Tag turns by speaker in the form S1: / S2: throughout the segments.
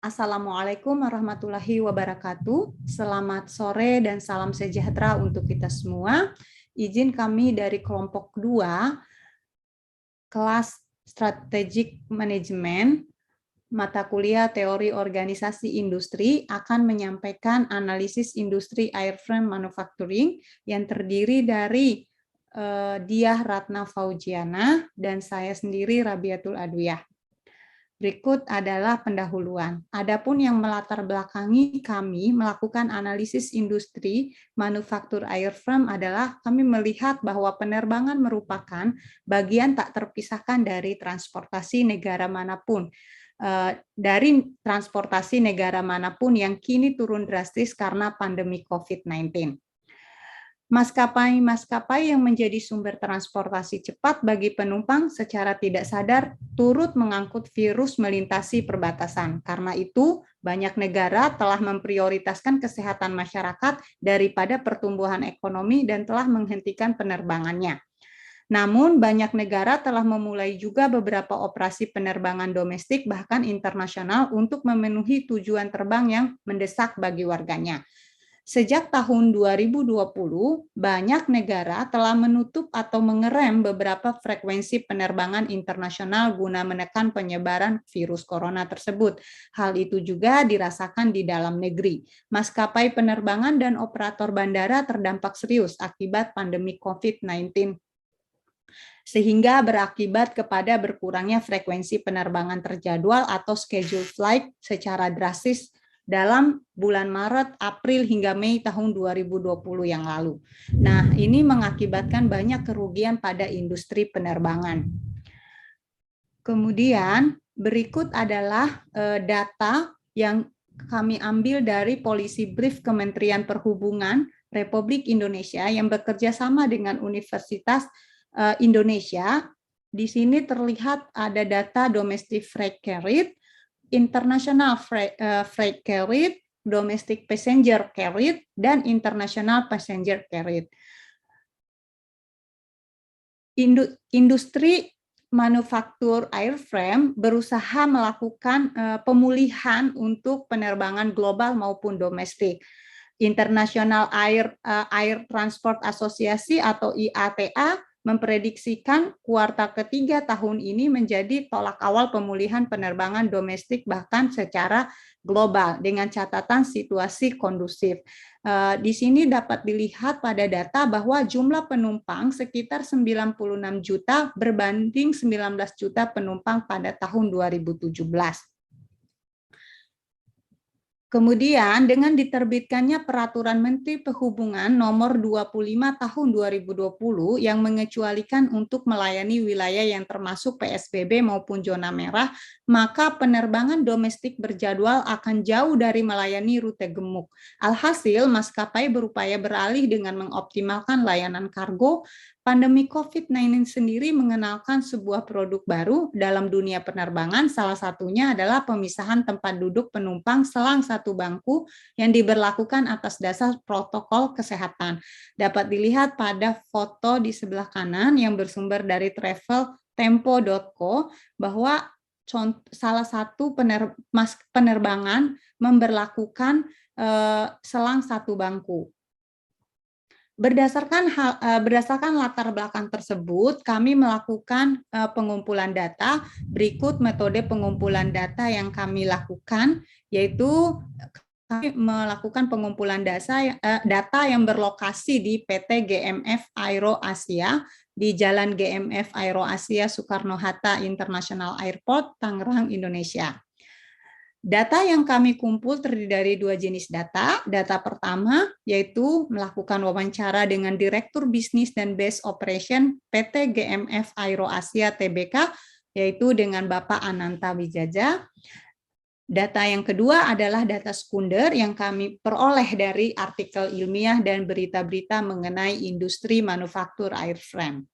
S1: Assalamualaikum warahmatullahi wabarakatuh. Selamat sore dan salam sejahtera untuk kita semua. Izin kami dari kelompok 2, kelas Strategic Management, mata kuliah Teori Organisasi Industri, akan menyampaikan analisis industri airframe manufacturing yang terdiri dari Diah Ratna Faujiana dan saya sendiri Rabiatul Adwiyah. Berikut adalah pendahuluan. Adapun yang melatar belakangi kami melakukan analisis industri manufaktur airframe adalah kami melihat bahwa penerbangan merupakan bagian tak terpisahkan dari transportasi negara manapun. Dari transportasi negara manapun yang kini turun drastis karena pandemi COVID-19. Maskapai-maskapai yang menjadi sumber transportasi cepat bagi penumpang secara tidak sadar turut mengangkut virus melintasi perbatasan. Karena itu, banyak negara telah memprioritaskan kesehatan masyarakat daripada pertumbuhan ekonomi dan telah menghentikan penerbangannya. Namun, banyak negara telah memulai juga beberapa operasi penerbangan domestik bahkan internasional untuk memenuhi tujuan terbang yang mendesak bagi warganya. Sejak tahun 2020, banyak negara telah menutup atau mengerem beberapa frekuensi penerbangan internasional guna menekan penyebaran virus corona tersebut. Hal itu juga dirasakan di dalam negeri. Maskapai penerbangan dan operator bandara terdampak serius akibat pandemi COVID-19. Sehingga berakibat kepada berkurangnya frekuensi penerbangan terjadwal atau schedule flight secara drastis dalam bulan Maret, April, hingga Mei tahun 2020 yang lalu. Nah, ini mengakibatkan banyak kerugian pada industri penerbangan. Kemudian, berikut adalah data yang kami ambil dari Policy Brief Kementerian Perhubungan Republik Indonesia yang bekerja sama dengan Universitas Indonesia. Di sini terlihat ada data domestic freight carried, international freight carried, domestic passenger carried, dan international passenger carried. Industri manufaktur airframe berusaha melakukan pemulihan untuk penerbangan global maupun domestik. International Air Transport Association atau IATA memprediksikan kuartal ketiga tahun ini menjadi tolak awal pemulihan penerbangan domestik bahkan secara global dengan catatan situasi kondusif. Di sini dapat dilihat pada data bahwa jumlah penumpang sekitar 96 juta berbanding 19 juta penumpang pada tahun 2017. Kemudian dengan diterbitkannya Peraturan Menteri Perhubungan Nomor 25 Tahun 2020 yang mengecualikan untuk melayani wilayah yang termasuk PSBB maupun zona merah, maka penerbangan domestik berjadwal akan jauh dari melayani rute gemuk. Alhasil, maskapai berupaya beralih dengan mengoptimalkan layanan kargo. Pandemi COVID-19 sendiri mengenalkan sebuah produk baru dalam dunia penerbangan, salah satunya adalah pemisahan tempat duduk penumpang selang satu bangku yang diberlakukan atas dasar protokol kesehatan. Dapat dilihat pada foto di sebelah kanan yang bersumber dari traveltempo.co bahwa salah satu penerbangan memberlakukan selang satu bangku. Berdasarkan latar belakang tersebut, kami melakukan pengumpulan data. Berikut metode pengumpulan data yang kami lakukan, yaitu kami melakukan pengumpulan data yang berlokasi di PT GMF Aero Asia di Jalan GMF Aero Asia Soekarno-Hatta International Airport, Tangerang, Indonesia. Data yang kami kumpul terdiri dari dua jenis data. Data pertama yaitu melakukan wawancara dengan Direktur Bisnis dan Base Operation PT GMF Aero Asia Tbk, yaitu dengan Bapak Ananta Wijaja. Data yang kedua adalah data sekunder yang kami peroleh dari artikel ilmiah dan berita-berita mengenai industri manufaktur airframe.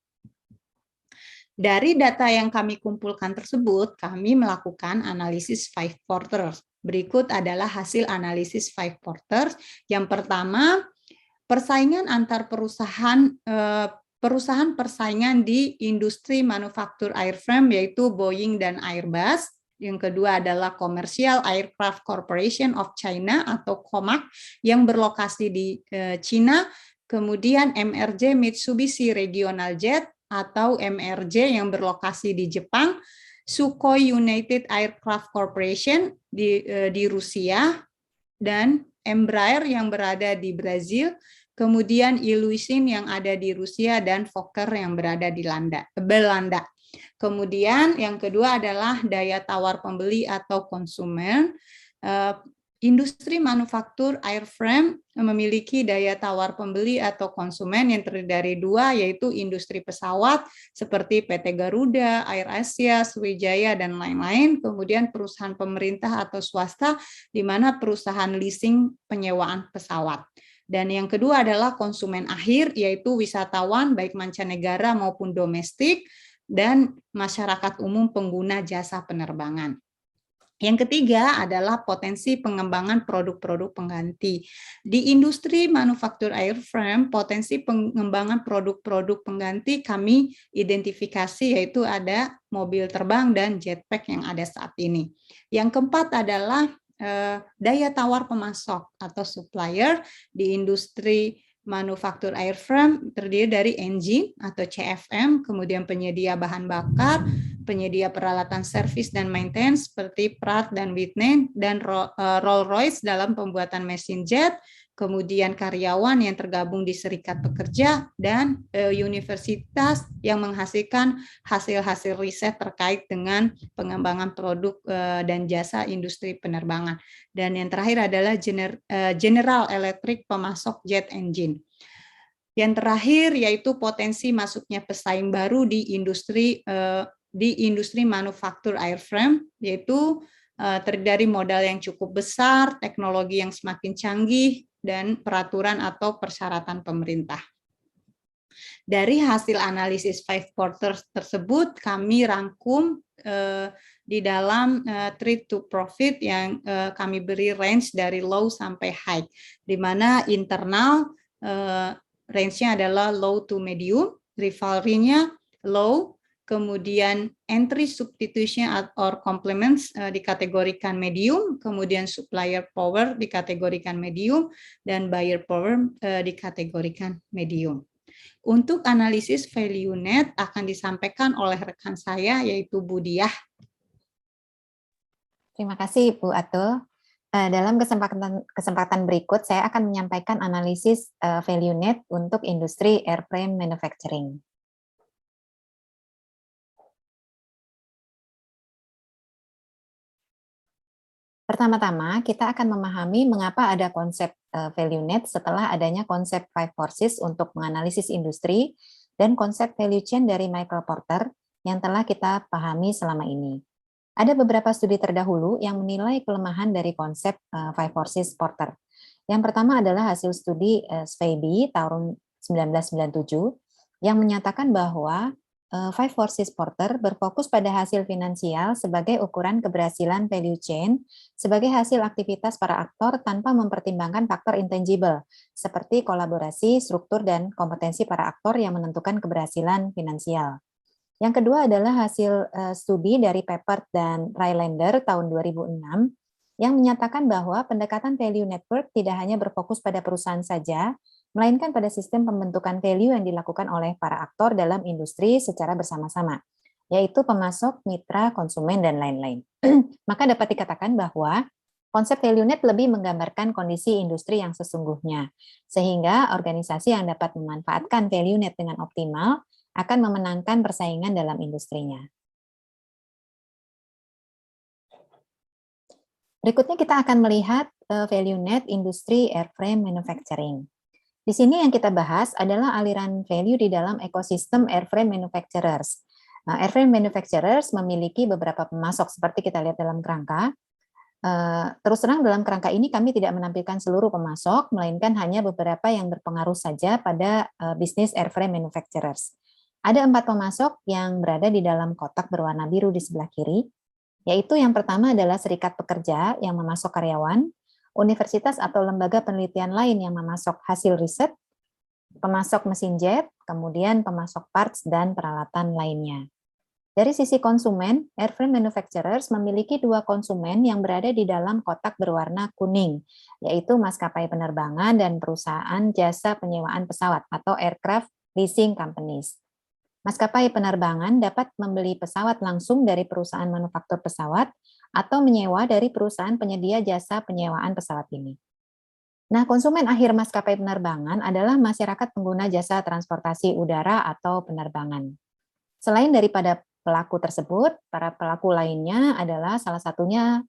S1: Dari data yang kami kumpulkan tersebut, kami melakukan analisis 5 quarters. Berikut adalah hasil analisis 5 quarters. Yang pertama, persaingan antar perusahaan perusahaan persaingan di industri manufaktur airframe yaitu Boeing dan Airbus. Yang kedua adalah Commercial Aircraft Corporation of China atau COMAC yang berlokasi di China. Kemudian MRJ Mitsubishi Regional Jet atau MRJ yang berlokasi di Jepang. Sukhoi United Aircraft Corporation di Rusia, dan Embraer yang berada di Brazil, kemudian Ilyushin yang ada di Rusia, dan Fokker yang berada di Belanda. Kemudian yang kedua adalah daya tawar pembeli atau konsumen. Industri manufaktur airframe memiliki daya tawar pembeli atau konsumen yang terdiri dari dua, yaitu industri pesawat seperti PT Garuda, AirAsia, Sriwijaya, dan lain-lain. Kemudian perusahaan pemerintah atau swasta, di mana perusahaan leasing penyewaan pesawat. Dan yang kedua adalah konsumen akhir, yaitu wisatawan baik mancanegara maupun domestik, dan masyarakat umum pengguna jasa penerbangan. Yang ketiga adalah potensi pengembangan produk-produk pengganti. Di industri manufaktur airframe, potensi pengembangan produk-produk pengganti kami identifikasi, yaitu ada mobil terbang dan jetpack yang ada saat ini. Yang keempat adalah daya tawar pemasok atau supplier. Di industri manufaktur airframe terdiri dari engine atau CFM, kemudian penyedia bahan bakar, penyedia peralatan servis dan maintenance seperti Pratt dan Whitney, dan Rolls-Royce dalam pembuatan mesin jet, kemudian karyawan yang tergabung di serikat pekerja, dan universitas yang menghasilkan hasil-hasil riset terkait dengan pengembangan produk dan jasa industri penerbangan. Dan yang terakhir adalah General Electric pemasok jet engine. Yang terakhir yaitu potensi masuknya pesaing baru di industri manufaktur airframe, yaitu terdiri dari modal yang cukup besar, teknologi yang semakin canggih, dan peraturan atau persyaratan pemerintah. Dari hasil analisis 5 quarters tersebut, kami rangkum di dalam trade to profit yang kami beri range dari low sampai high, di mana internal range-nya adalah low to medium, rivalry-nya low, kemudian entry substitution or complements dikategorikan medium, kemudian supplier power dikategorikan medium, dan buyer power dikategorikan medium. Untuk analisis value net akan disampaikan oleh rekan saya, yaitu Bu Diah.
S2: Terima kasih Bu Atul. Dalam kesempatan berikut, saya akan menyampaikan analisis value net untuk industri airframe manufacturing. Pertama-tama, kita akan memahami mengapa ada konsep value net setelah adanya konsep 5 forces untuk menganalisis industri dan konsep value chain dari Michael Porter yang telah kita pahami selama ini. Ada beberapa studi terdahulu yang menilai kelemahan dari konsep 5 forces Porter. Yang pertama adalah hasil studi Sveiby tahun 1997 yang menyatakan bahwa 5 forces Porter berfokus pada hasil finansial sebagai ukuran keberhasilan value chain sebagai hasil aktivitas para aktor tanpa mempertimbangkan faktor intangible seperti kolaborasi, struktur, dan kompetensi para aktor yang menentukan keberhasilan finansial. Yang kedua adalah hasil studi dari Peppert dan Rylander tahun 2006 yang menyatakan bahwa pendekatan value network tidak hanya berfokus pada perusahaan saja, melainkan pada sistem pembentukan value yang dilakukan oleh para aktor dalam industri secara bersama-sama, yaitu pemasok, mitra, konsumen, dan lain-lain. Maka dapat dikatakan bahwa konsep value net lebih menggambarkan kondisi industri yang sesungguhnya, sehingga organisasi yang dapat memanfaatkan value net dengan optimal akan memenangkan persaingan dalam industrinya. Berikutnya kita akan melihat value net industri airframe manufacturing. Di sini yang kita bahas adalah aliran value di dalam ekosistem airframe manufacturers. Nah, airframe manufacturers memiliki beberapa pemasok seperti kita lihat dalam kerangka. Terus terang dalam kerangka ini kami tidak menampilkan seluruh pemasok, melainkan hanya beberapa yang berpengaruh saja pada bisnis airframe manufacturers. Ada 4 pemasok yang berada di dalam kotak berwarna biru di sebelah kiri, yaitu yang pertama adalah serikat pekerja yang memasok karyawan, universitas atau lembaga penelitian lain yang memasok hasil riset, pemasok mesin jet, kemudian pemasok parts dan peralatan lainnya. Dari sisi konsumen, airframe manufacturers memiliki dua konsumen yang berada di dalam kotak berwarna kuning, yaitu maskapai penerbangan dan perusahaan jasa penyewaan pesawat atau aircraft leasing companies. Maskapai penerbangan dapat membeli pesawat langsung dari perusahaan manufaktur pesawat atau menyewa dari perusahaan penyedia jasa penyewaan pesawat ini. Nah, konsumen akhir maskapai penerbangan adalah masyarakat pengguna jasa transportasi udara atau penerbangan. Selain daripada pelaku tersebut, para pelaku lainnya adalah salah satunya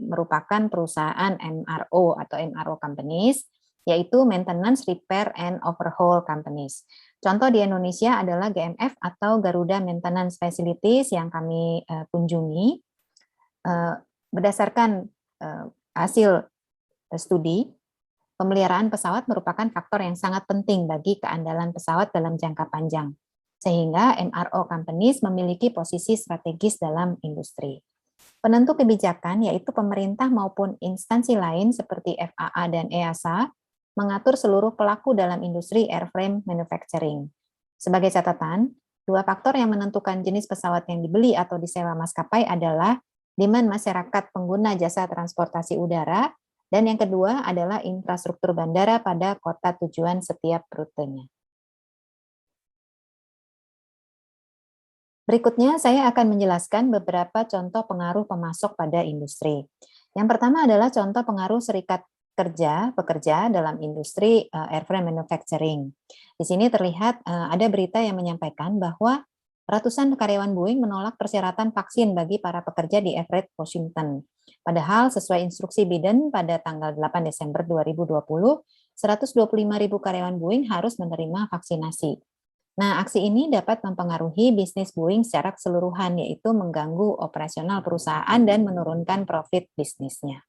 S2: merupakan perusahaan MRO atau MRO companies, yaitu Maintenance, Repair, and Overhaul Companies. Contoh di Indonesia adalah GMF atau Garuda Maintenance Facilities yang kami kunjungi. Berdasarkan hasil studi, pemeliharaan pesawat merupakan faktor yang sangat penting bagi keandalan pesawat dalam jangka panjang, sehingga MRO companies memiliki posisi strategis dalam industri. Penentu kebijakan, yaitu pemerintah maupun instansi lain seperti FAA dan EASA, mengatur seluruh pelaku dalam industri airframe manufacturing. Sebagai catatan, dua faktor yang menentukan jenis pesawat yang dibeli atau disewa maskapai adalah demand masyarakat pengguna jasa transportasi udara, dan yang kedua adalah infrastruktur bandara pada kota tujuan setiap rutenya. Berikutnya, saya akan menjelaskan beberapa contoh pengaruh pemasok pada industri. Yang pertama adalah contoh pengaruh serikat pekerja dalam industri airframe manufacturing. Di sini terlihat ada berita yang menyampaikan bahwa ratusan karyawan Boeing menolak persyaratan vaksin bagi para pekerja di Everett, Washington. Padahal sesuai instruksi Biden pada tanggal 8 Desember 2020, 125.000 karyawan Boeing harus menerima vaksinasi. Nah, aksi ini dapat mempengaruhi bisnis Boeing secara keseluruhan, yaitu mengganggu operasional perusahaan dan menurunkan profit bisnisnya.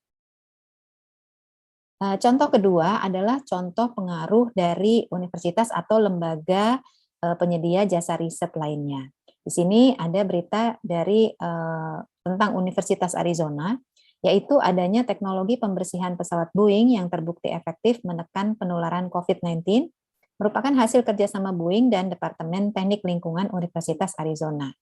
S2: Contoh kedua adalah contoh pengaruh dari universitas atau lembaga penyedia jasa riset lainnya. Di sini ada berita dari tentang Universitas Arizona, yaitu adanya teknologi pembersihan pesawat Boeing yang terbukti efektif menekan penularan COVID-19, merupakan hasil kerjasama Boeing dan Departemen Teknik Lingkungan Universitas Arizona.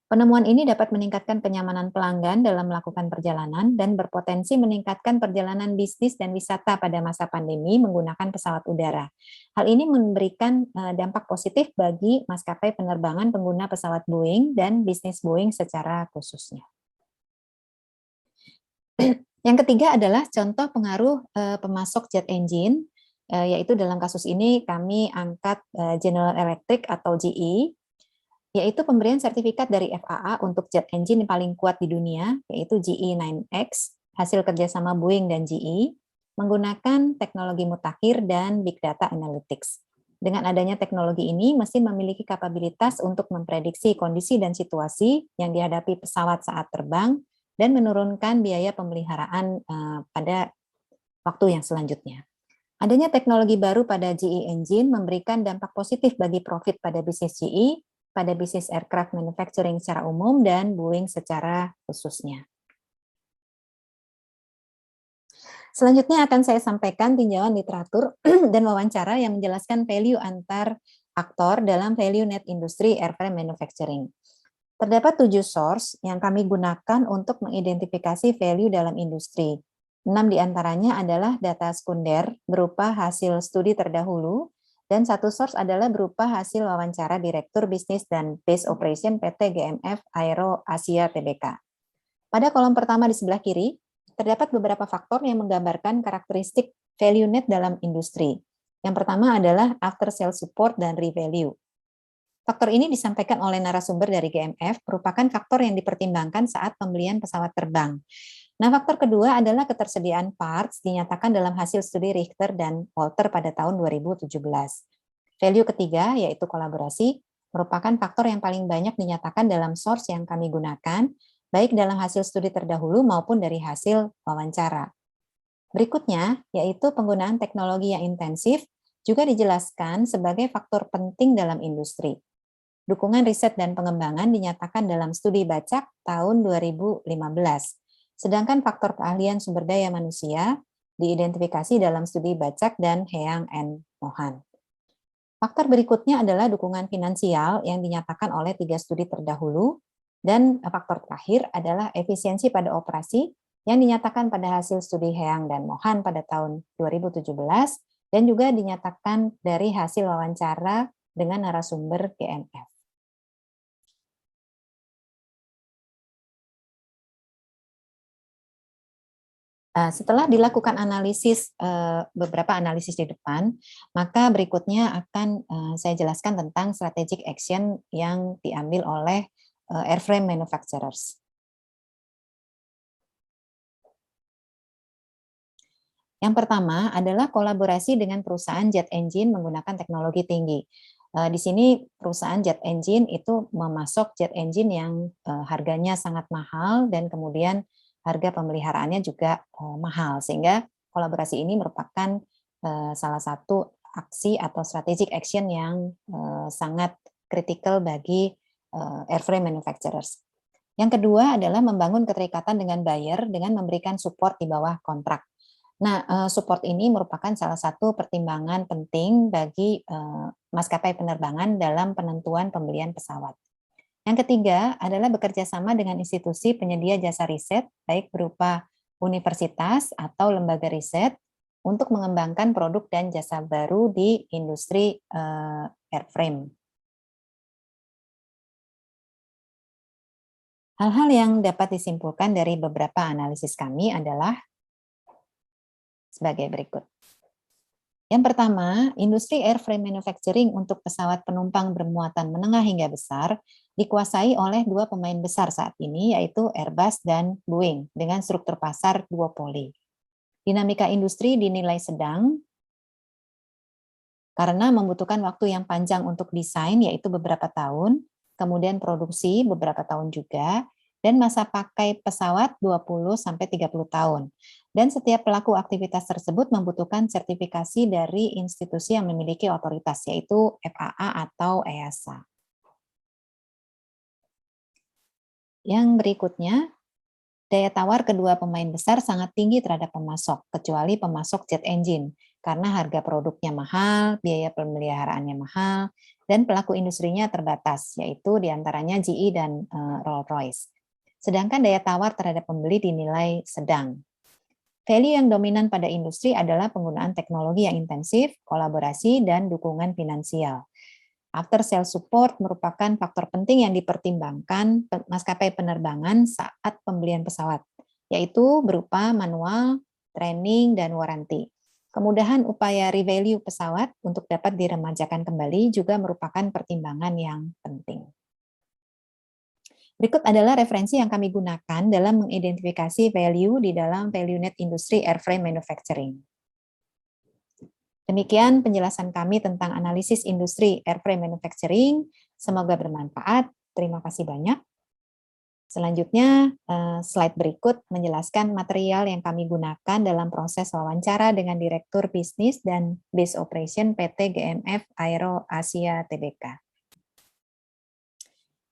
S2: Penemuan ini dapat meningkatkan kenyamanan pelanggan dalam melakukan perjalanan dan berpotensi meningkatkan perjalanan bisnis dan wisata pada masa pandemi menggunakan pesawat udara. Hal ini memberikan dampak positif bagi maskapai penerbangan pengguna pesawat Boeing dan bisnis Boeing secara khususnya. Yang ketiga adalah contoh pengaruh pemasok jet engine, yaitu dalam kasus ini kami angkat General Electric atau GE, yaitu pemberian sertifikat dari FAA untuk jet engine yang paling kuat di dunia, yaitu GE9X, hasil kerjasama Boeing dan GE, menggunakan teknologi mutakhir dan Big Data Analytics. Dengan adanya teknologi ini, mesin memiliki kapabilitas untuk memprediksi kondisi dan situasi yang dihadapi pesawat saat terbang, dan menurunkan biaya pemeliharaan pada waktu yang selanjutnya. Adanya teknologi baru pada GE Engine memberikan dampak positif bagi profit pada bisnis GE, pada bisnis aircraft manufacturing secara umum, dan Boeing secara khususnya. Selanjutnya akan saya sampaikan tinjauan literatur dan wawancara yang menjelaskan value antar aktor dalam value net industri airframe manufacturing. Terdapat 7 source yang kami gunakan untuk mengidentifikasi value dalam industri. 6 diantaranya adalah data sekunder berupa hasil studi terdahulu, dan 1 source adalah berupa hasil wawancara Direktur Bisnis dan Base Operation PT GMF Aero Asia Tbk. Pada kolom pertama di sebelah kiri, terdapat beberapa faktor yang menggambarkan karakteristik value net dalam industri. Yang pertama adalah after sales support dan revalue. Faktor ini disampaikan oleh narasumber dari GMF merupakan faktor yang dipertimbangkan saat pembelian pesawat terbang. Nah, faktor kedua adalah ketersediaan parts dinyatakan dalam hasil studi Richter dan Walter pada tahun 2017. Value ketiga, yaitu kolaborasi, merupakan faktor yang paling banyak dinyatakan dalam source yang kami gunakan, baik dalam hasil studi terdahulu maupun dari hasil wawancara. Berikutnya, yaitu penggunaan teknologi yang intensif, juga dijelaskan sebagai faktor penting dalam industri. Dukungan riset dan pengembangan dinyatakan dalam studi Bacak tahun 2015. Sedangkan faktor keahlian sumber daya manusia diidentifikasi dalam studi Bacak dan Heang and Mohan. Faktor berikutnya adalah dukungan finansial yang dinyatakan oleh 3 studi terdahulu, dan faktor terakhir adalah efisiensi pada operasi yang dinyatakan pada hasil studi Heang dan Mohan pada tahun 2017 dan juga dinyatakan dari hasil wawancara dengan narasumber GMF. Setelah dilakukan analisis, beberapa analisis di depan, maka berikutnya akan saya jelaskan tentang strategic action yang diambil oleh airframe manufacturers. Yang pertama adalah kolaborasi dengan perusahaan jet engine menggunakan teknologi tinggi. Di sini perusahaan jet engine itu memasok jet engine yang harganya sangat mahal dan kemudian harga pemeliharaannya juga mahal, sehingga kolaborasi ini merupakan salah satu aksi atau strategic action yang sangat kritikal bagi airframe manufacturers. Yang kedua adalah membangun keterikatan dengan buyer dengan memberikan support di bawah kontrak. Nah, support ini merupakan salah satu pertimbangan penting bagi maskapai penerbangan dalam penentuan pembelian pesawat. Yang ketiga adalah bekerja sama dengan institusi penyedia jasa riset, baik berupa universitas atau lembaga riset, untuk mengembangkan produk dan jasa baru di industri airframe. Hal-hal yang dapat disimpulkan dari beberapa analisis kami adalah sebagai berikut. Yang pertama, industri airframe manufacturing untuk pesawat penumpang bermuatan menengah hingga besar dikuasai oleh dua pemain besar saat ini, yaitu Airbus dan Boeing, dengan struktur pasar duopoli. Dinamika industri dinilai sedang karena membutuhkan waktu yang panjang untuk desain, yaitu beberapa tahun, kemudian produksi beberapa tahun juga, dan masa pakai pesawat 20-30 tahun. Dan setiap pelaku aktivitas tersebut membutuhkan sertifikasi dari institusi yang memiliki otoritas, yaitu FAA atau EASA. Yang berikutnya, daya tawar kedua pemain besar sangat tinggi terhadap pemasok, kecuali pemasok jet engine, karena harga produknya mahal, biaya pemeliharaannya mahal, dan pelaku industrinya terbatas, yaitu diantaranya GE dan Rolls-Royce. Sedangkan daya tawar terhadap pembeli dinilai sedang. Value yang dominan pada industri adalah penggunaan teknologi yang intensif, kolaborasi, dan dukungan finansial. After sales support merupakan faktor penting yang dipertimbangkan maskapai penerbangan saat pembelian pesawat, yaitu berupa manual, training, dan waranti. Kemudahan upaya revalue pesawat untuk dapat diremajakan kembali juga merupakan pertimbangan yang penting. Berikut adalah referensi yang kami gunakan dalam mengidentifikasi value di dalam ValueNet industri airframe manufacturing. Demikian penjelasan kami tentang analisis industri airframe manufacturing. Semoga bermanfaat. Terima kasih banyak. Selanjutnya, slide berikut menjelaskan material yang kami gunakan dalam proses wawancara dengan Direktur Bisnis dan Base Operation PT GMF Aero Asia Tbk.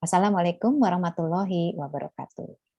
S2: Wassalamualaikum warahmatullahi wabarakatuh.